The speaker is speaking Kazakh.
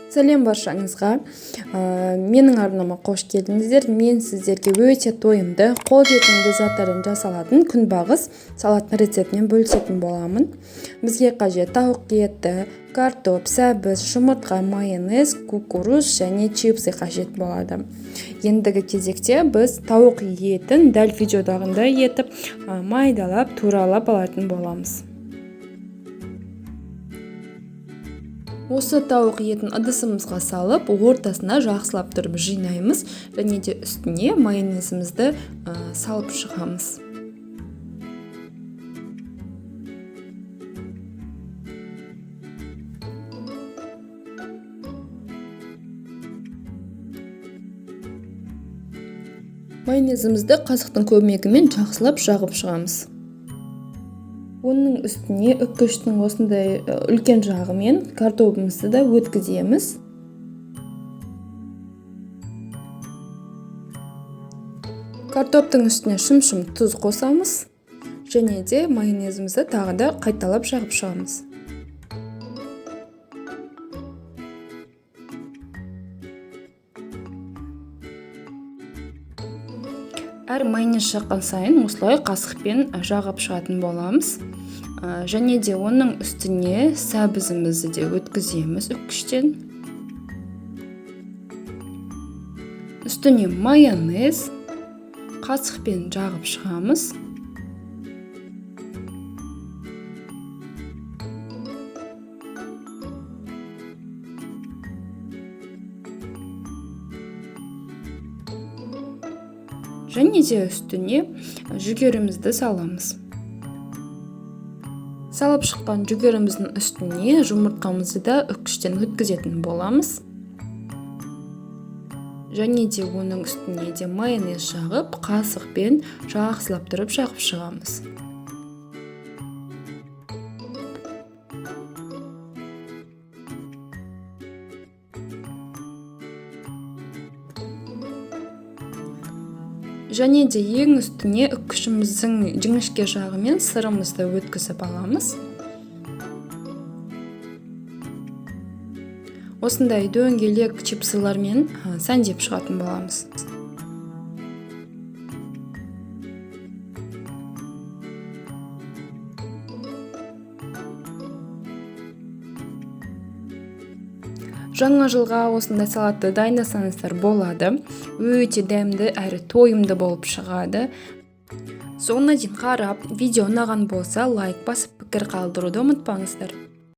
Сәлем баршаңызға. Менің арнама қош келдіңіздер. Мен сіздерге өте тойымды, қолжетімді заттардан жасалатын күнбағыс салаттың рецептінен бөлісетін боламын. Бізге қажет тауық еті, картоп, сәбіз, жұмыртқа, майонез, кукуруз және чипсы қажет болады. Ендігі кезекте біз тауық етін дәл видеодағындай етіп майдалап, туралап алатын боламыз. Осы тауық етін ыдысымызға салып, ортасына жақсылап тұрып жинаймыз және де үстіне майонезімізді салып шығамыз. Майонезімізді қасықтың көмегімен жақсылап жағып шығамыз. Оның үстіне үккіштің осындай үлкен жағымен картопымызды да өткіземіз. Картоптың үстіне шым-шым тұз қосамыз және де майонезімізді тағы да қайталап жағып шығамыз. Әр майонез жаққан сайын осылай қасықпен жағып шығатын боламыз. Және де оның үстіне сәбізімізді де өткіземіз үккіштен. Үстіне майонез қасықпен жағып шығамыз. Және де үстіне жүгерімізді саламыз. Салып шыққан жүгеріміздің үстіне жұмыртқамызды да үккіштен өткізетін боламыз. Және де оның үстіне де майонез жағып, қасықпен жақсылап тұрып жағып шығамыз. Және де ең үстіне үккішіміздің жіңішке жағымен сырымызды өткізіп аламыз. Осындай дөңгелек чипсылармен сәндеп шығатын боламыз. Жаңа жылға осындай салатты дайындасаңыздар болады. Өте дәмді әрі тойымды болып шығады. Соңына дейін қарап, видео ұнаған болса лайк басып пікір қалдыруды ұмытпаңыздар.